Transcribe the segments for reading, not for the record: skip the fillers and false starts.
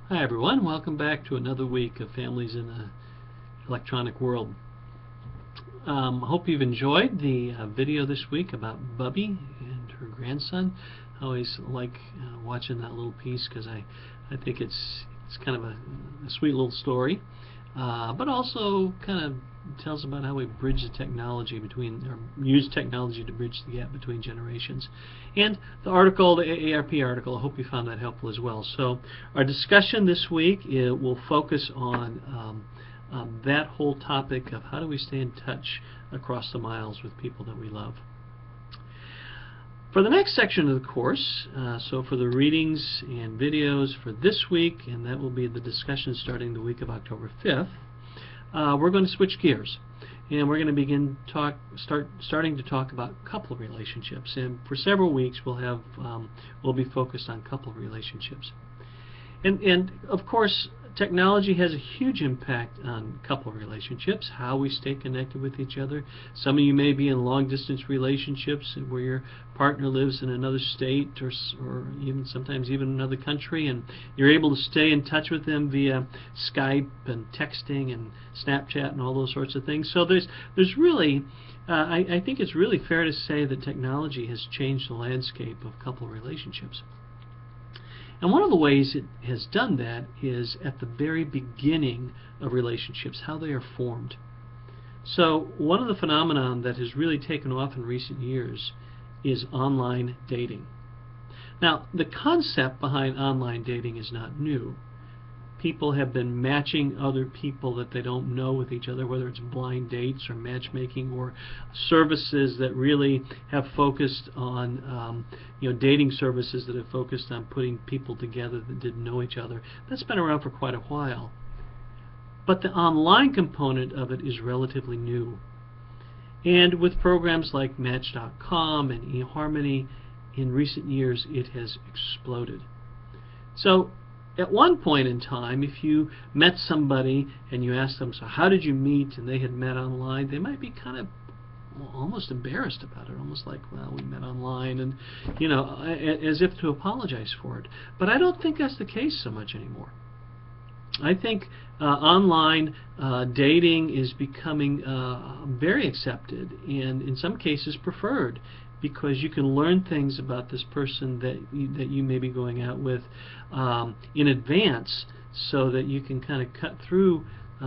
Hi everyone, welcome back to another week of Families in the Electronic World. I hope you've enjoyed the video this week about Bubby and her grandson. I always like watching that little piece because I think it's kind of a sweet little story, but also kind of tells about how we bridge the technology between, or use technology to bridge the gap between generations. And the article, the AARP article, I hope you found that helpful as well. So our discussion this week will focus on that whole topic of how do we stay in touch across the miles with people that we love. For the next section of the course, so for the readings and videos for this week, and that will be the discussion starting the week of October 5th, we're going to switch gears, and we're going to begin starting to talk about couple relationships. And for several weeks, we'll be focused on couple relationships. And of course, technology has a huge impact on couple relationships, how we stay connected with each other. Some of you may be in long-distance relationships where your partner lives in another state or even sometimes even another country, and you're able to stay in touch with them via Skype and texting and Snapchat and all those sorts of things. So there's really, I think it's really fair to say that technology has changed the landscape of couple relationships. And one of the ways it has done that is at the very beginning of relationships, how they are formed. So one of the phenomenon that has really taken off in recent years is online dating. Now, the concept behind online dating is not new. People have been matching other people that they don't know with each other, whether it's blind dates or matchmaking or services that really have focused on, dating services that have focused on putting people together that didn't know each other. That's been around for quite a while. But the online component of it is relatively new. And with programs like Match.com and eHarmony, in recent years it has exploded. So at one point in time, if you met somebody and you asked them, so how did you meet, and they had met online, they might be kind of almost embarrassed about it, almost like, well, we met online, and as if to apologize for it. But I don't think that's the case so much anymore. I think online dating is becoming very accepted and in some cases preferred, because you can learn things about this person that you may be going out with in advance, so that you can kind of cut through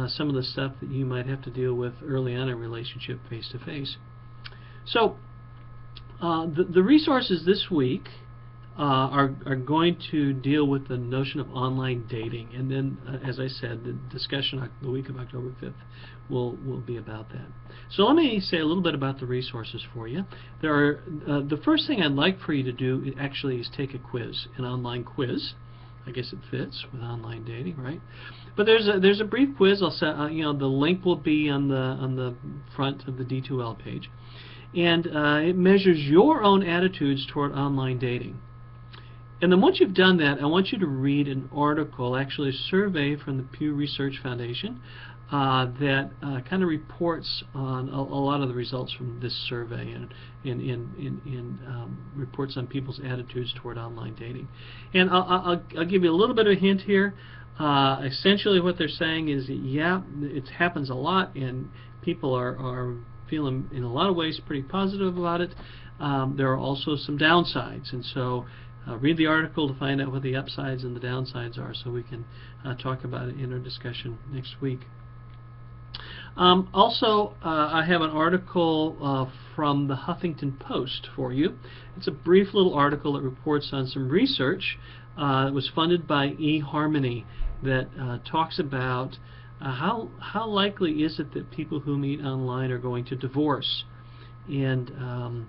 some of the stuff that you might have to deal with early on in a relationship face to face. So the resources this week are going to deal with the notion of online dating, and then as I said, the discussion the week of October 5th will be about that. So let me say a little bit about the resources for you. There are the first thing I'd like for you to do actually is take a quiz, an online quiz. I guess it fits with online dating, right? But there's a brief quiz. I'll set the link will be on the front of the D2L page, and it measures your own attitudes toward online dating. And then once you've done that, I want you to read an article, actually a survey from the Pew Research Foundation that kind of reports on a lot of the results from this survey and reports on people's attitudes toward online dating. And I'll give you a little bit of a hint here. Essentially what they're saying is that, yeah, it happens a lot, and people are feeling in a lot of ways pretty positive about it. There are also some downsides, and so read the article to find out what the upsides and the downsides are, so we can talk about it in our discussion next week. Also, I have an article from the Huffington Post for you. It's a brief little article that reports on some research that was funded by eHarmony that talks about how likely is it that people who meet online are going to divorce. And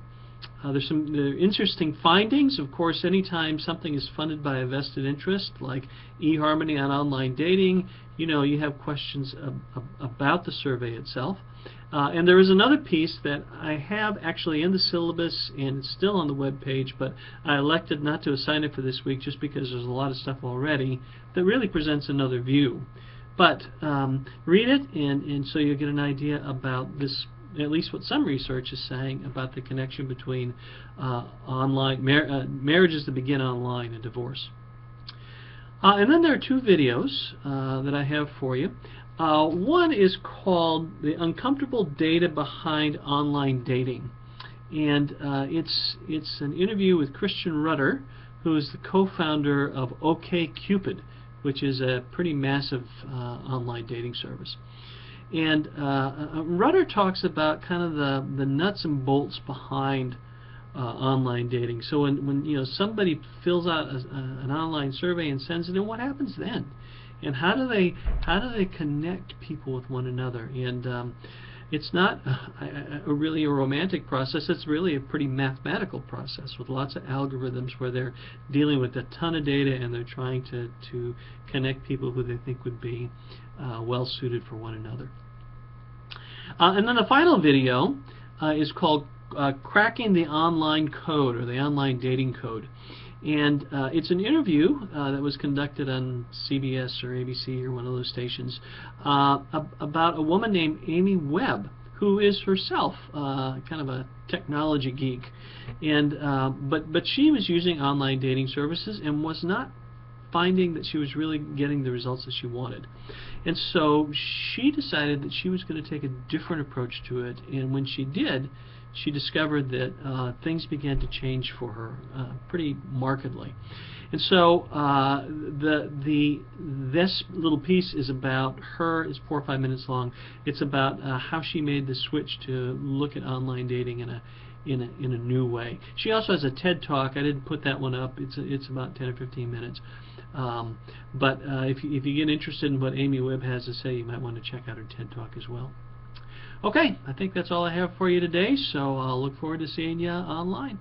there's some interesting findings. Of course, anytime something is funded by a vested interest, like eHarmony on online dating, you have questions about the survey itself. And there is another piece that I have actually in the syllabus, and it's still on the web page, but I elected not to assign it for this week just because there's a lot of stuff already that really presents another view. But read it, and so you'll get an idea about this, at least what some research is saying about the connection between online marriages that begin online and divorce. And then there are two videos that I have for you. One is called The Uncomfortable Data Behind Online Dating. And it's an interview with Christian Rudder, who is the co-founder of OkCupid, which is a pretty massive online dating service. And Rudder talks about kind of the nuts and bolts behind online dating. So when somebody fills out an online survey and sends it in, what happens then? And how do they connect people with one another? And it's not really a romantic process. It's really a pretty mathematical process with lots of algorithms where they're dealing with a ton of data and they're trying to connect people who they think would be well suited for one another. And then the final video is called Cracking the Online Code, or the Online Dating Code. And it's an interview that was conducted on CBS or ABC or one of those stations about a woman named Amy Webb, who is herself kind of a technology geek. And but she was using online dating services and was not finding that she was really getting the results that she wanted. And so she decided that she was going to take a different approach to it, and when she did, she discovered that things began to change for her pretty markedly. And so this little piece is about her. It's 4 or 5 minutes long. It's about how she made the switch to look at online dating in a new way. She also has a TED Talk. I didn't put that one up. It's about 10 or 15 minutes. But if you get interested in what Amy Webb has to say, you might want to check out her TED Talk as well. Okay, I think that's all I have for you today, so I'll look forward to seeing you online.